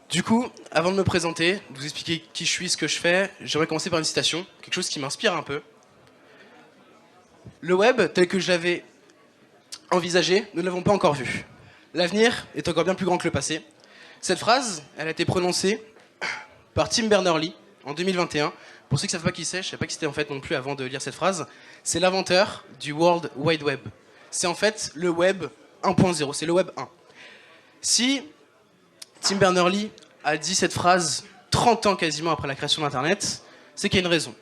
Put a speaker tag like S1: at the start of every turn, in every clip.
S1: Du coup, avant de me présenter, de vous expliquer qui je suis, ce que je fais, j'aimerais commencer par une citation, quelque chose qui m'inspire un peu. Le web, tel que je l'avais envisagé, nous ne l'avons pas encore vu. L'avenir est encore bien plus grand que le passé. Cette phrase, elle a été prononcée par Tim Berners-Lee en 2021. Pour ceux qui ne savent pas qui c'est, je ne sais pas qui c'était en fait non plus avant de lire cette phrase. C'est l'inventeur du World Wide Web. C'est en fait le web 1.0, c'est le web 1. Si Tim Berners-Lee a dit cette phrase 30 ans quasiment après la création d'Internet, c'est qu'il y a une raison.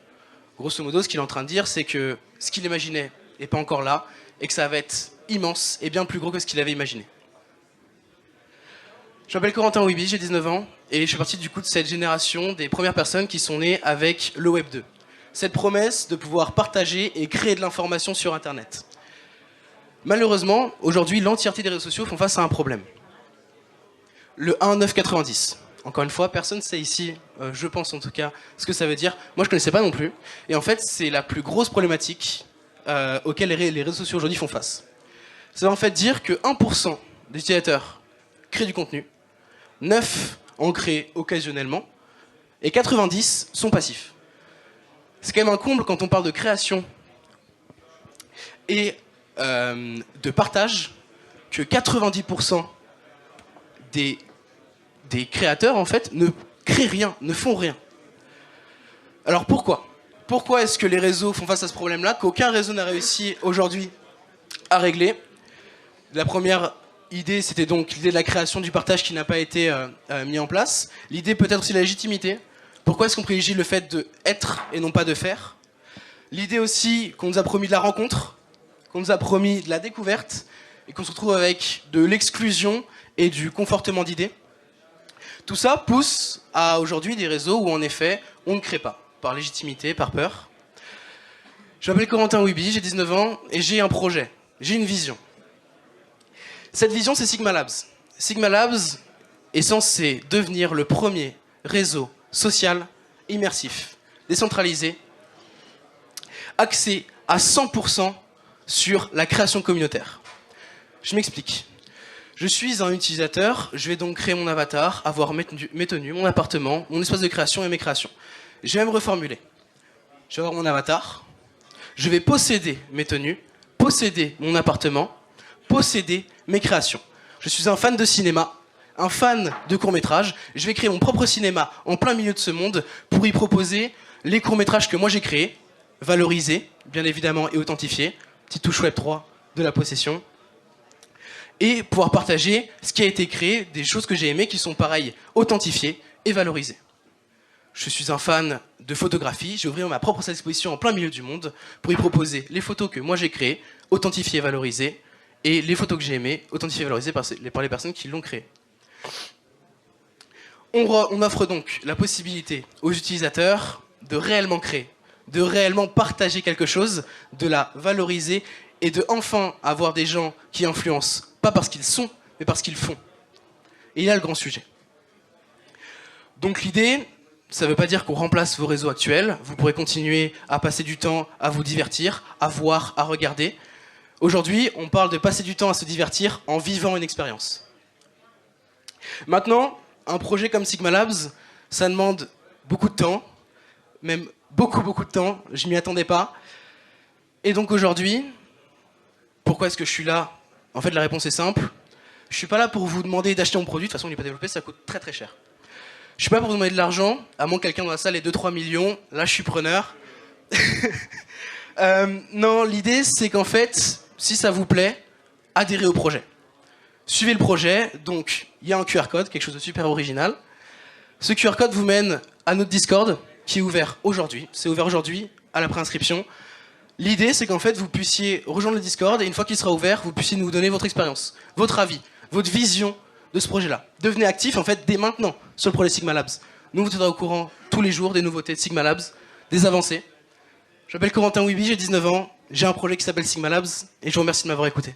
S1: Grosso modo, ce qu'il est en train de dire, c'est que ce qu'il imaginait n'est pas encore là, et que ça va être immense et bien plus gros que ce qu'il avait imaginé. Je m'appelle Corentin Ouibi, j'ai 19 ans, et je fais partie du coup de cette génération des premières personnes qui sont nées avec le Web 2. Cette promesse de pouvoir partager et créer de l'information sur Internet. Malheureusement, aujourd'hui, l'entièreté des réseaux sociaux font face à un problème. Le 1.9.90. Encore une fois, personne ne sait ici, je pense en tout cas, ce que ça veut dire. Moi, je ne connaissais pas non plus. Et en fait, c'est la plus grosse problématique auquel les réseaux sociaux aujourd'hui font face. Ça veut en fait dire que 1% des utilisateurs créent du contenu, 9 en créent occasionnellement, et 90 sont passifs. C'est quand même un comble quand on parle de création et de partage, que 90% des créateurs, en fait, ne créent rien, ne font rien. Alors pourquoi ? Pourquoi est-ce que les réseaux font face à ce problème-là, qu'aucun réseau n'a réussi aujourd'hui à régler ? La première idée, c'était donc l'idée de la création du partage qui n'a pas été mis en place. L'idée peut-être aussi de la légitimité. Pourquoi est-ce qu'on privilégie le fait d'être et non pas de faire ? L'idée aussi qu'on nous a promis de la rencontre, qu'on nous a promis de la découverte, et qu'on se retrouve avec de l'exclusion et du confortement d'idées. Tout ça pousse à aujourd'hui des réseaux où en effet on ne crée pas, par légitimité, par peur. Je m'appelle Corentin Ouibi, j'ai 19 ans et j'ai un projet, j'ai une vision. Cette vision, c'est Sigma Labs. Sigma Labs est censé devenir le premier réseau social immersif, décentralisé, axé à 100% sur la création communautaire. Je m'explique. Je suis un utilisateur, je vais donc créer mon avatar, avoir mes tenues, mon appartement, mon espace de création et mes créations. Je vais même reformuler. Je vais avoir mon avatar, je vais posséder mes tenues, posséder mon appartement, posséder mes créations. Je suis un fan de cinéma, un fan de courts-métrages. Je vais créer mon propre cinéma en plein milieu de ce monde pour y proposer les courts-métrages que moi j'ai créés, valorisés, bien évidemment, et authentifiés. Petite touche Web 3 de la possession. Et pouvoir partager ce qui a été créé, des choses que j'ai aimées qui sont pareilles, authentifiées et valorisées. Je suis un fan de photographie, j'ai ouvert ma propre salle d'exposition en plein milieu du monde pour y proposer les photos que moi j'ai créées, authentifiées et valorisées, et les photos que j'ai aimées, authentifiées et valorisées par les personnes qui l'ont créées. On offre donc la possibilité aux utilisateurs de réellement créer, de réellement partager quelque chose, de la valoriser et de enfin avoir des gens qui influencent, pas parce qu'ils sont, mais parce qu'ils font. Et il y a le grand sujet. Donc l'idée, ça ne veut pas dire qu'on remplace vos réseaux actuels, vous pourrez continuer à passer du temps à vous divertir, à voir, à regarder. Aujourd'hui, on parle de passer du temps à se divertir en vivant une expérience. Maintenant, un projet comme Sigma Labs, ça demande beaucoup de temps, même beaucoup de temps, je m'y attendais pas. Et donc aujourd'hui, pourquoi est-ce que je suis là ? En fait, la réponse est simple. Je suis pas là pour vous demander d'acheter mon produit, de toute façon il n'est pas développé, ça coûte très cher. Je suis pas là pour vous demander de l'argent, à moins que quelqu'un dans la salle ait 2-3 millions, là je suis preneur. Non, l'idée c'est qu'en fait, si ça vous plaît, adhérez au projet. Suivez le projet, donc il y a un QR code, quelque chose de super original. Ce QR code vous mène à notre Discord, qui est ouvert aujourd'hui. C'est ouvert aujourd'hui à la préinscription. L'idée, c'est qu'en fait, vous puissiez rejoindre le Discord et une fois qu'il sera ouvert, vous puissiez nous donner votre expérience, votre avis, votre vision de ce projet-là. Devenez actif, en fait, dès maintenant sur le projet Sigma Labs. Nous vous tiendrons au courant tous les jours des nouveautés de Sigma Labs, des avancées. Je m'appelle Corentin Ouibi, j'ai 19 ans, j'ai un projet qui s'appelle Sigma Labs et je vous remercie de m'avoir écouté.